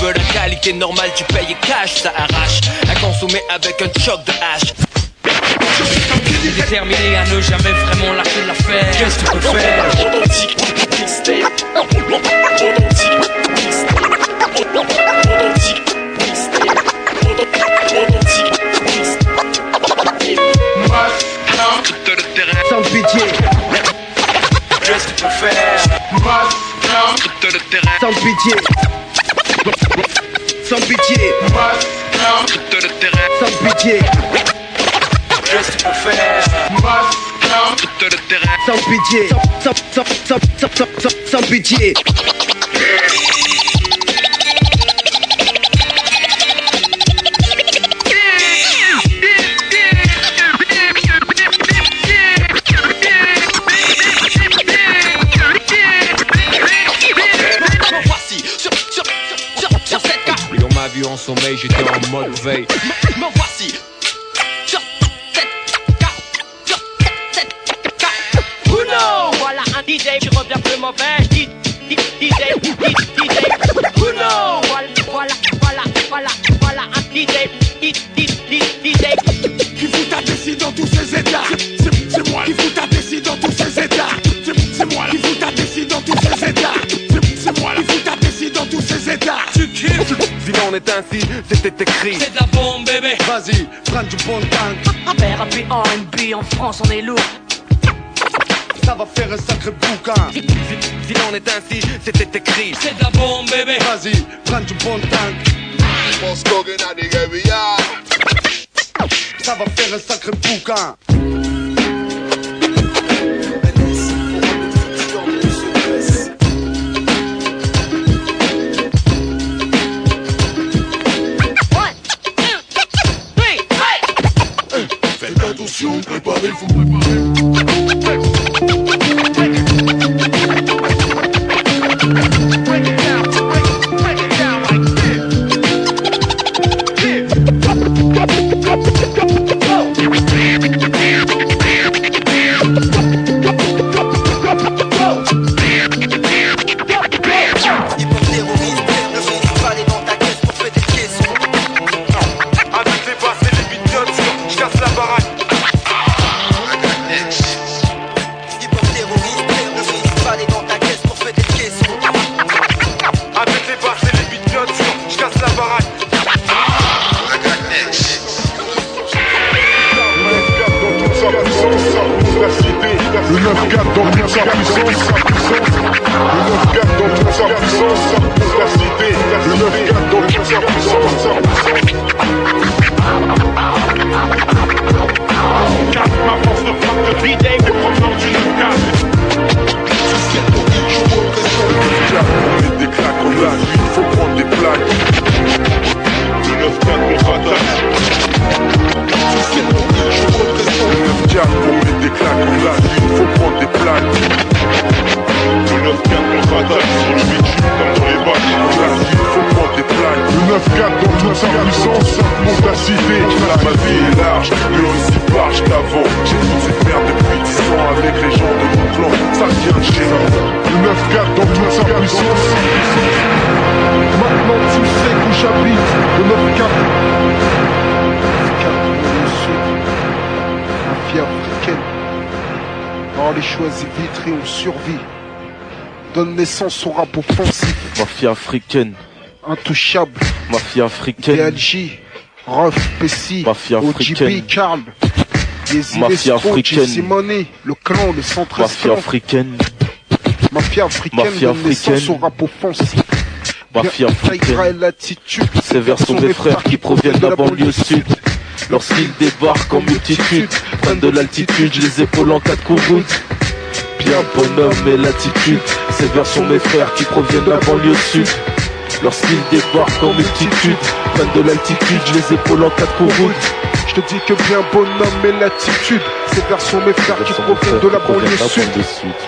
veux la qualité normale, tu payes cash, ça arrache. À consommer avec un choc de hache. Déterminé à ne jamais vraiment lâcher l'affaire. Qu'est-ce que tu peux faire? Authentique, mixtape. Authentique, mixtape. Authentique, mixtape. Authentique, mixtape. Tout le terrain sans pitié. Qu'est-ce que tu peux faire? Tout le terrain sans pitié. Sans pitié. Tout le terrain sans pitié. Qu'est-ce que tu peux faire? Tout le terrain sans pitié. Sans pitié. On m'a vu en sommeil, j'étais en mode veille. Me voici sur cette carte, sur cette carte. Uno, voilà un DJ qui revient plus mauvais. DJ Uno, voilà un DJ qui fout ta vessie dans tous ses états. C'est moi qui fout ta vessie dans tous ses états. C'est moi qui fout ta vessie dans tous ses états. C'est moi qui fout ta vessie dans tous ses états. Tu kiffes? S'il en est ainsi, c'était écrit. C'est de la bombe, bébé. Vas-y, prends du bon temps. R&B, R&B, en France on est lourd. Ça va faire un sacré boucan. S'il en est ainsi, c'était écrit. C'est de la bombe, bébé. Vas-y, prends du bon temps. Ça va faire un sacré boucan. Faites attention, préparez-vous. Le 9-4 dans toute sa puissance. Le 9-4 dans toute sa puissance. La cité. Le 9-4 dans toute sa puissance. Casse ma force de frappe de DJ et provenant du 9-4. On met des claques comme la nuit, faut prendre des plaques. Le 9-4 contre-attaque. Le 9-4 pour mettre des claques comme la nuit, faut prendre des plaques. Le 9-4 contre-attaque sur le bitume, dans les bacs. La nuit, faut prendre des plaques. Le 9-4 dans toute sa puissance, monte la cité. Ma vie est large, mais aussi large qu'avant. J'ai toute cette merde depuis 10 ans avec les gens de mon clan. Ça vient de chez nous. Le 9-4 dans toute sa puissance. Maintenant tu sais où j'habite. Le 9-4. Mafia africaine. Dans les choisis vitrés, on survit. Donne naissance au rap offensif. Mafia africaine. Intouchable. Mafia africaine. DLJ. Ruff, Pessi. Mafia africaine. OGB, Karl. Mafia africaine. Simone. Le clan, le centre. Mafia africaine. Mafia africaine. Mafia Donne naissance africaine. au rap offensif. Mafia africaine. L'attitude. Ces vers sont mes frères qui proviennent de la banlieue sud. Lorsqu'ils débarquent en multitude, prennent de l'altitude, je les épaule en 4 coups. Bien bonhomme et l'attitude. Ces vers sont mes frères qui proviennent de la banlieue sud. Lorsqu'ils débarquent en multitude, prennent de l'altitude, je les épaule en 4 coups. Je te dis que bien bonhomme et l'attitude, ces vers sont mes frères qui proviennent de la banlieue sud.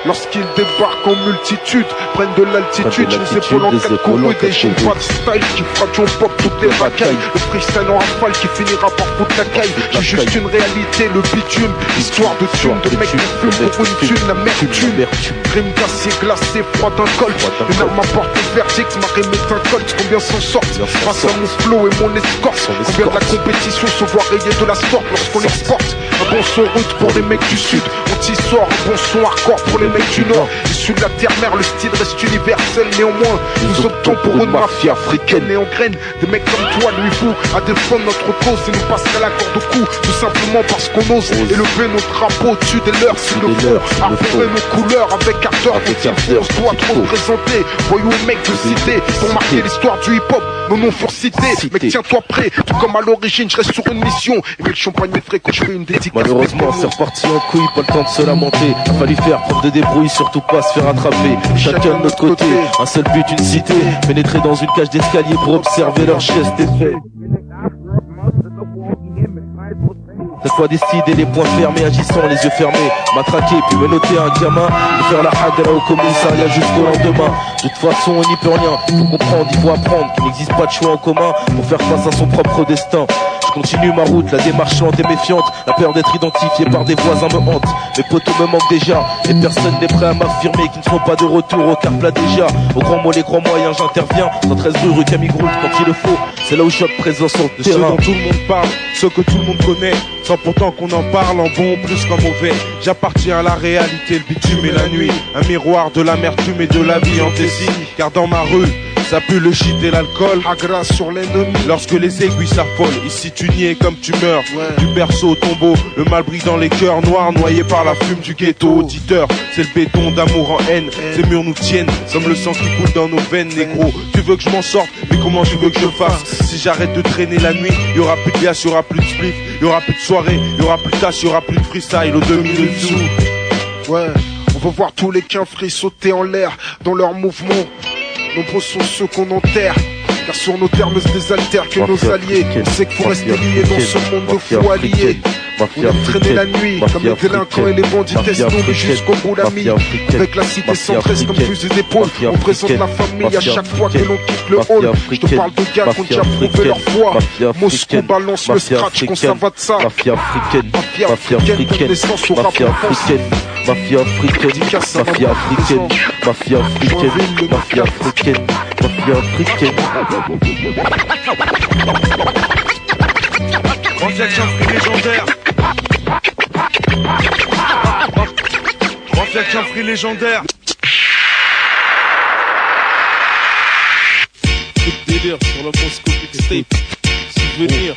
Lorsqu'ils débarquent en multitude, prennent de l'altitude, j'ai les épaules en quatre courus, des jeans pas de style qui frappent au pop toutes les racailles. Le freestyle en rafale qui finira par foutre la caille. J'ai juste une réalité, le bitume, histoire de thune, de mecs qui fument pour une thune, l'amertume. Rime d'acier glacé, froid d'un colt. Une arme à portée verdict, ma rime est un colt. Combien s'en sortent grâce à mon flow et mon escorte. Combien de la compétition se voit rayer de la sorte lorsqu'on exporte. Un bon son route pour les mecs du sud, on t'y sort. Un bon son hardcore pour les mecs du nord. Issus de la terre-mère, le style reste universel. Néanmoins, nous optons pour une mafia africaine et en graine. Des mecs comme toi, lui, vous, à défendre notre cause et nous passerait la corde au cou. Tout simplement parce qu'on ose élever notre drapeau au-dessus des leurs. S'il le faut, arborer nos couleurs avec ardeur. On se doit trop représenter. Voyons les mecs de cité pour marquer l'histoire du hip-hop. Nos noms furent cités, mec tiens-toi prêt. Tout comme à l'origine, je reste sur une mission. Et mais le champagne m'effraie quand je fais une dédicace. Malheureusement, c'est reparti en couille, pas le temps de se lamenter. A fallu faire preuve de débrouille, surtout pas se faire attraper. Chacun de notre côté, un seul but, une cité. Pénétrer dans une cage d'escalier pour observer leurs gestes et faits. Cette fois décidé, les poings fermés, agissant les yeux fermés. Matraquer, puis menotter un gamin. Et faire la hagra au commissariat jusqu'au lendemain. De toute façon, on n'y peut rien. Faut comprendre, il faut apprendre qu'il n'existe pas de choix en commun pour faire face à son propre destin. Je continue ma route, la démarche lente et méfiante. La peur d'être identifié par des voisins me hante. Mes potos me manquent déjà, et personne n'est prêt à m'affirmer qu'ils ne seront pas de retour au car plat déjà. Au grand mot, les grands moyens, j'interviens. 113 rue Camille Groult quand il le faut. C'est là où je suis présent sur le terrain. Ce dont tout le monde parle, ce que tout le monde connaît, sans pourtant qu'on en parle en bon plus qu'en mauvais. J'appartiens à la réalité, le bitume et la nuit. Un miroir de l'amertume et de la vie en Tessie. Car dans ma rue, ça pue le shit et l'alcool. Agra sur l'ennemi. Lorsque les aiguilles s'affolent, ici tu niais comme tu meurs. Du berceau au tombeau, le mal brille dans les cœurs noirs, noyés par la fume du ghetto. Auditeur, c'est le béton d'amour en haine. Ces murs nous tiennent, comme le sang qui coule dans nos veines, négro. Tu veux que je m'en sorte, mais comment tu veux que je fasse? Si j'arrête de traîner la nuit, y'aura plus de liasse, y'aura plus de split, y'aura plus de soirée, y'aura plus de tâches, y'aura plus de freestyle au demi-dessous. Ouais, on veut voir tous les quinfris sauter en l'air dans leurs mouvements. Nombreux sont ceux qu'on enterre, car sur nos termes se désaltèrent que nos alliés. On sait qu'il faut rester lié dans ce monde de fous alliés. On aime traîner la nuit, comme les délinquants et les bandits testent mais jusqu'au bout l'ami. Avec la cité centriste comme fusil d'épaule, on présente la famille à chaque fois que l'on quitte le hall. Je te parle de gars qui ont déjà prouvé leur foi. Moscou balance le scratch, qu'on savate ça. Mafia africaine, mafia africaine, naissance au rap mafia africaine, mafia africaine, mafia africaine, mafia africaine, mafia africaine, mafia africaine. Mafia Quinfri légendaire. Mafia Quinfri légendaire. Délire sur la Moscou Tape. Souvenir.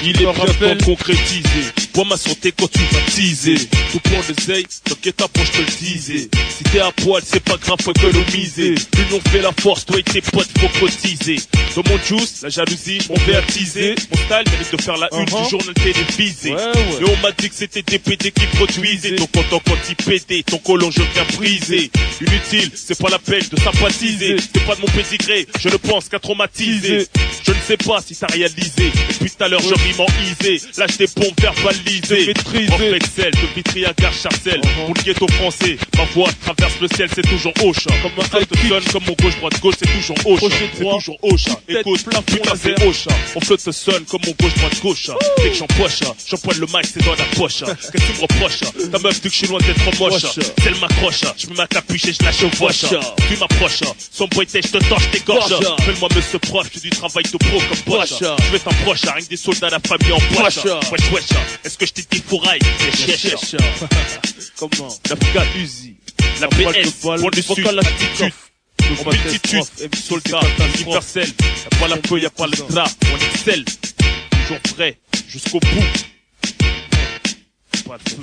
Il est bien concrétisé. Bois ma santé quand tu vas teaser. Tout pour des ailes, t'inquiète pas, je te le disais. Si t'es à poil, c'est pas grave, faut économiser. L'union fait la force, toi et tes potes, faut cotiser. Dans mon juice, la jalousie, je m'en vais attiser. Mon style mérite de faire la une du journal télévisé. Et on m'a dit que c'était des PD qui produisaient. Donc en tant qu'anti-PD, ton colon je viens briser. Inutile, c'est pas la peine de sympathiser. C'est pas de mon pédigré, je ne pense qu'à traumatiser. Je ne sais pas si t'as réalisé. Depuis tout à l'heure, je rime en isé. Lâche des bombes verbalisées. En Excel, de Vitry à Gare Charcel. Pour le ghetto français, ma voix traverse le ciel, c'est toujours Ocha. Comme un flotte sonne, comme mon gauche, droite, gauche, c'est toujours Ocha. C'est toujours Ocha. Écoute, putain, c'est Ocha. Mon flotte se sonne comme mon gauche, droite, gauche. Dès que j'empoche, j'empoigne le mic, c'est dans la poche. Qu'est-ce que tu me reproches? Ta meuf dit que je suis loin d'être moche. Si elle m'accroche, je mets ma capuche et je la chevauche. Tu m'approches, son boîtier, je te torche, t'égorge. Fais-moi monsieur proche, j'ai du travail de pro comme Bosch. Je vais t'en proche, rien que des soldats, la famille en poche. Wesh, wesh, est-ce que je t'ai dit fourraille? Les chèches. Comment? La Uzi. La PS. Point de sud. L'attitude. En multitude. Soldat. Universel. Y'a pas la feu, y'a pas le drap. On excelle. Toujours vrai. Jusqu'au bout. Pas de feu.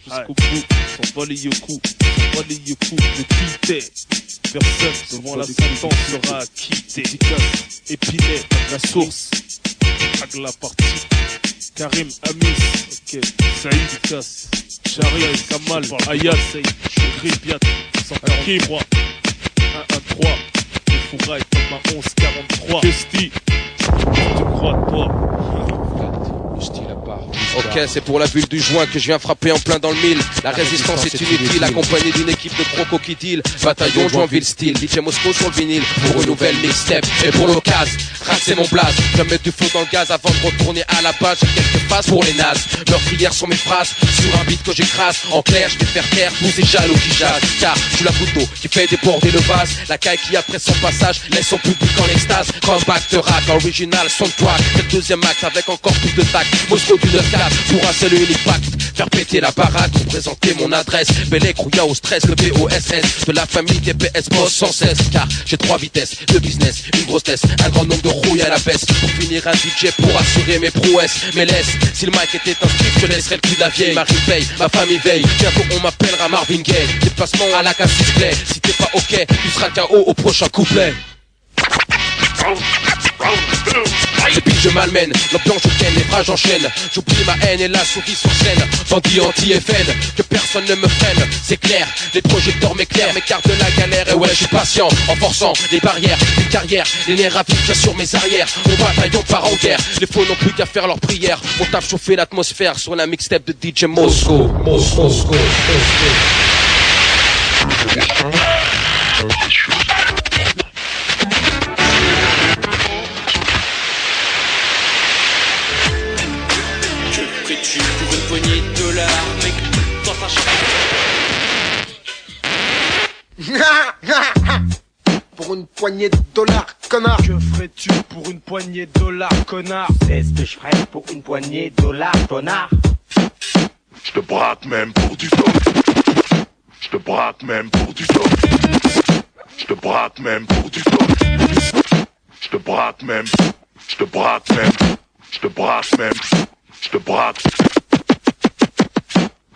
Jusqu'au bout. Sans pas les yeux-coups. Sans pas les yeux-coups. Le quitter. Personne devant la sentence sera acquitté. Efficace. Épinay. La source. Avec la partie. Karim, Amis, ok, Saïd, Cass, Charia, Kamal, Ayad, Ribiat, 143, 113, le Fouraille, comme un 11, 43, Kesti, tu te crois toi, le style à part. Ok, c'est pour la bulle du joint que je viens frapper en plein dans le mille. La résistance est inutile, accompagnée d'une équipe de pro qui bataillon Joinville style, DJ Moscow sur le vinyle pour une nouvelle mixtape et pour l'occasion, rap c'est mon blaze. Je vais mettre du feu dans le gaz avant de retourner à la base. J'ai quelques phases pour les nazes, meurtrières sont mes phrases sur un beat que j'écrase. En clair, je vais faire taire tous ces jaloux qui jasent. Car je suis la couteau qui fait déborder le vase, la caille qui après son passage laisse son public en extase. Comeback de rack, original soundtrack. C'est le deuxième acte avec encore plus de tact. Moscow du 9-4 pour un seul et unique pacte. Faire péter la baraque, représenter mon adresse. Bellec, rouilla au stress, le BOSS de la famille des PS boss sans cesse. Car j'ai 3 vitesses, de business, une grosse tête, un grand nombre de rouilles à la baisse. Pour finir un DJ pour assurer mes prouesses. Mais laisse, si le mic était un strip, je laisserais le cul de la vieille. Marie paye, ma famille veille. Bientôt on m'appellera Marvin Gaye. Déplacement à la Cassis Clay. Si t'es pas ok, tu seras KO au prochain couplet. Et puis je malmène, l'ambiance je ken, les bras j'enchaîne. J'oublie ma haine et la souris sur scène. Bandit anti-FN, que personne ne me freine. C'est clair, les projecteurs m'éclairent, m'écartent de la galère. Et ouais je suis patient, en forçant les barrières. Une carrière, les nerfs rapides sur mes arrières. Mon bataillon part en guerre, les faux n'ont plus qu'à faire leur prière. On tape chauffer l'atmosphère sur la mixtape de DJ Moscow. Tu pour une poignée de dollars, mec, dans ta chambre. Pour une poignée de dollars, connard. Que ferais-tu pour une poignée de dollars, connard? C'est ce que je ferais pour une poignée de dollars, connard. Je te braque même pour du dope. Je te braque même pour du dope. Je te braque même pour du dope. Je te braque même. Je te braque même. Je te braque même. Je te braque.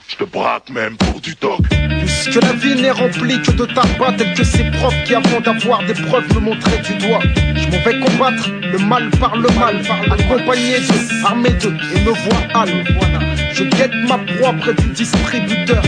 Je te braque même pour du doc. Puisque la vie n'est remplie que de tabac, tel que ces profs qui avant d'avoir des preuves me montraient du doigt. Je m'en vais combattre le mal par le mal, accompagné d'eux, armé d'eux, et me voilà. Je guette ma proie près du distributeur.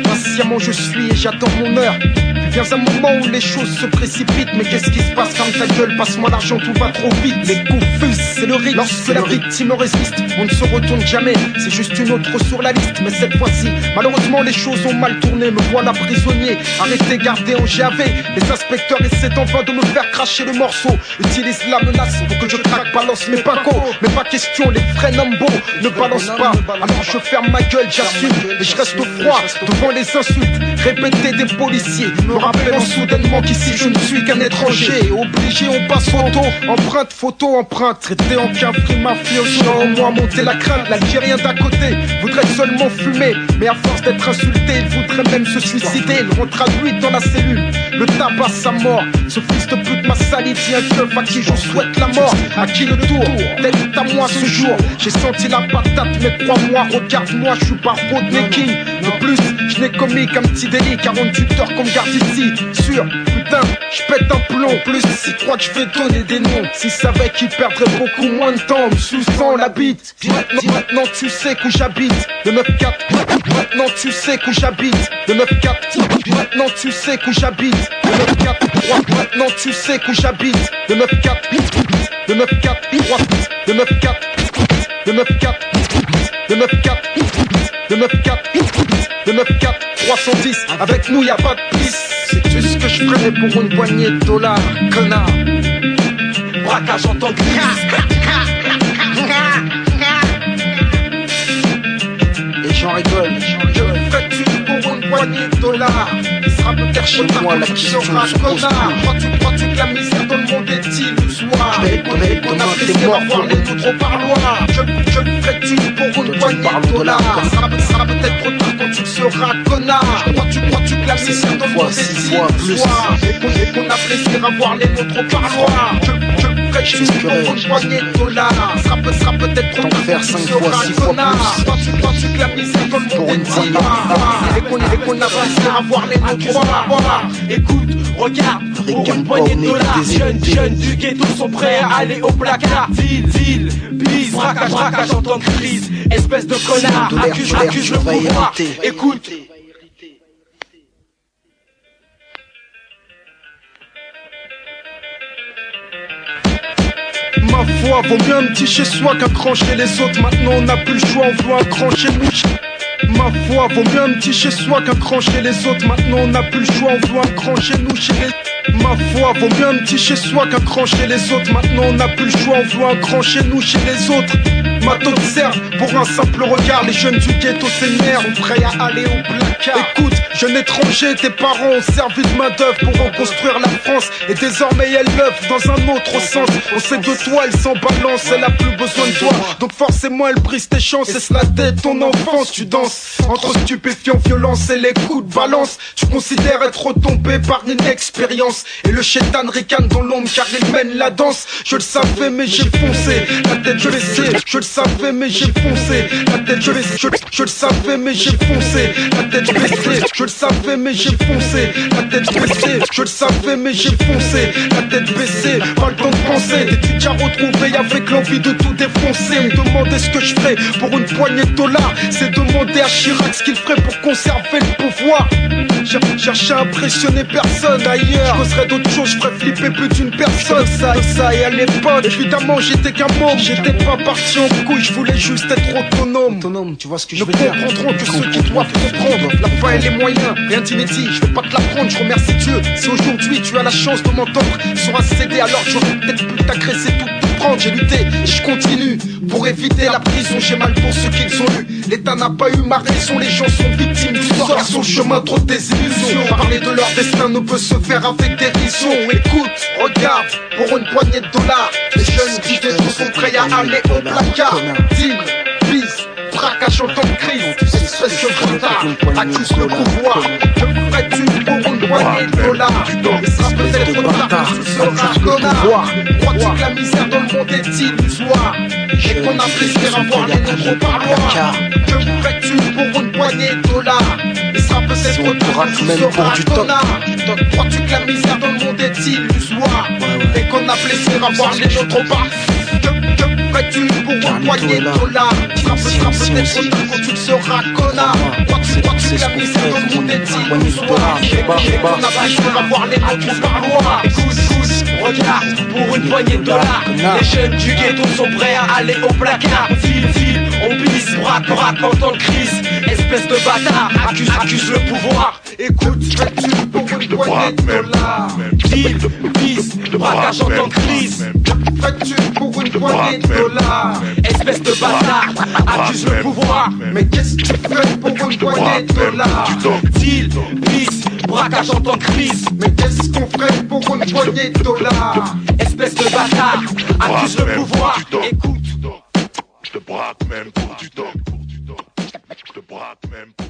Patiemment je suis et j'attends mon heure. Puis vient un moment où les choses se précipitent. Mais qu'est-ce qui se passe? Ferme ta gueule, passe-moi l'argent, tout va trop vite. Les coups fusent, c'est le rythme. Lorsque la victime résiste, on ne se retourne jamais. C'est juste une autre sur la liste. Mais cette fois-ci, malheureusement les choses ont mal tourné. Me voilà prisonnier, arrêté, gardé en GAV. Les inspecteurs essaient en vain de me faire cracher le morceau. Utilisent la menace pour que je craque, balance mes pacos. Mais pas question, les vrais Nambo ne balancent pas. Alors je ferme ma gueule, j'assume. Et je reste froid devant les insultes répétées des policiers, me rappelant soudainement qu'ici je ne suis qu'un étranger. Obligé, on passe photo, empreinte. Traité en cafri mafioso, en moi monter la crainte. L'Algérien d'à côté voudrait seulement fumer, mais à force d'être insulté, il voudrait même se suicider. Il rentre à 8 dans la cellule, le tabac sa mort. Ce fils de pute m'a sali, dit un keuf à qui je souhaite la mort. À qui le tour, tête à moi ce jour. J'ai senti la patate, mais crois-moi, regarde-moi, je suis pas Rodney King. De plus, je n'ai commis qu'un petit délit, 48 heures qu'on me garde ici. Sûr, putain, je pète un plomb. Plus, s'ils croient que je vais donner des noms, s'ils savaient qu'ils perdraient beaucoup moins de temps, me suçant la bite. Maintenant tu sais qu'où j'habite, le 9-4. Maintenant tu sais qu'où j'habite, le 9-4. Maintenant tu sais qu'où j'habite, le 9-4. Maintenant tu sais qu'où j'habite, le 9-4. Le 9-4, le 9-4, le 9-4, le 9-4, le 9-4, le 9-4, 310. Avec nous y a pas de piste. C'est tout ce que je ferais pour une poignée de dollars, connard. Braquage en tant que et j'en rigole. Que ferais-tu pour une poignée de dollars? Il sera peut-être chez moi la question se pose. Crois-tu que la misère dans le monde est illusoire? Et qu'on a plaisir à voir les nôtres au parloir. Que ferais-tu pour une poignée de dollars? Sera peut-être trop tard quand tu seras connard. Crois-tu que la misère dans le monde est illusoire? Et qu'on a plaisir à voir les nôtres au parloir. Que ferais-tu pour une poignée de dollars? Sera peut-être trop tard quand tu seras connard. Crois-tu que la misère dans le monde est illusoire? Et qu'on a plaisir à voir les nôtres au parloir. Écoute, regarde, pour une poignée de dollars, jeunes du ghetto sont prêts à aller au placard. Deal, bise, braquage en temps de crise. Espèce de connard, accuse le pouvoir. Écoute. Ma foi, vaut mieux un petit chez soi qu'un grand chez les autres. Maintenant on n'a plus le choix, on veut un grand chez nous. Ma foi, vaut mieux un petit chez soi qu'un grand chez les autres. Maintenant on n'a plus le choix, on veut un grand chez nous, chez les... Ma foi, vaut mieux un petit chez soi qu'un grand chez les autres. Maintenant on n'a plus le choix, on veut un grand chez nous, chez les autres. Matos serve pour un simple regard. Les jeunes du ghetto s'énervent, sont prêts à aller au placard. Écoute, jeune étranger, tes parents ont servi de main d'œuvre pour reconstruire la France. Et désormais elle l'œuvre dans un autre sens. On sait de toi, elle s'en balance, elle a plus besoin de toi. Donc forcément elle brise tes chances. Et cela dès ton enfance, tu danses entre stupéfiants, violence et les coups de balance. Tu considères être retombé par inexpérience. Et le chétan ricane dans l'ombre car il mène la danse. Je le savais mais j'ai foncé, la tête je baissais. Je le savais mais j'ai foncé, la tête je baissais. Je le savais mais j'ai foncé, la tête baissée. Je le savais mais j'ai foncé, la tête baissée. Je le savais mais j'ai foncé, la tête baissée. Pas le temps de penser, t'es-tu déjà retrouvé avec l'envie de tout défoncer. Me demander ce que je ferais pour une poignée de dollars, c'est demander à Chirac ce qu'il ferait pour conserver le pouvoir. Chercher à impressionner personne ailleurs. Je causerais d'autres choses, je ferais flipper plus d'une personne. Ça et à l'époque, évidemment j'étais qu'un môme. J'étais pas parti en couille, je voulais juste être autonome. Tu vois ce que je veux dire. Ne comprendront que ceux qui doivent comprendre. La fin et les moyens, rien d'inédit, je vais pas te l'apprendre. Je remercie Dieu si aujourd'hui tu as la chance de m'entendre sur un CD, alors j'aurais peut-être pu t'agresser tout. J'ai lutté et je continue pour éviter la prison. J'ai mal pour ceux qu'ils ont eu. L'État n'a pas eu ma raison. Les gens sont victimes du sort sur le chemin, trop de désillusions. Parler de leur destin ne peut se faire avec dérision. Écoute, regarde, pour une poignée de dollars, les jeunes qui tous sont prêts à aller au placard. Deal, bis, braquage en temps de crise. Espèce de retard, accuse le pouvoir. Que ferais-tu pour une poignée de dollars? Il sera peut-être tard, tu seras connard. Crois-tu que la misère dans le monde est illusoire et qu'on a plaisir à voir les nôtres au parloir? Que ferais-tu pour une poignée de dollars? Il sera peut-être tard, tu seras connard. Crois-tu que la misère dans le monde est illusoire et qu'on a plaisir à voir les nôtres au parloir? Que ferais-tu pour une poignée de dollars? Il sera peut-être tard quand tu seras connard. Crois-tu que la misère dans le monde est illusoire et qu'on a plaisir à voir les nôtres au parloir? Écoute, regarde, pour une poignée de dollars, les jeunes du ghetto sont prêts à aller au placard. File, on pisse, braque en temps de crise. Espèce de bâtard, accuse le pouvoir. Écoute, fais-tu pour une poignée de dollars? File, pisse, braquage en temps de crise. Fais-tu pour une poignée de dollars? Espèce de bâtard, accuse le pouvoir. Mais qu'est-ce que tu fais pour une poignée de dollars? File, pisse, braquage en temps de crise. Mais qu'est-ce qu'on ferait pour une poignée de dollars? Espèce de bâtard, accuse le pouvoir. Écoute, je te braque même pour du doc. Je te braque même pour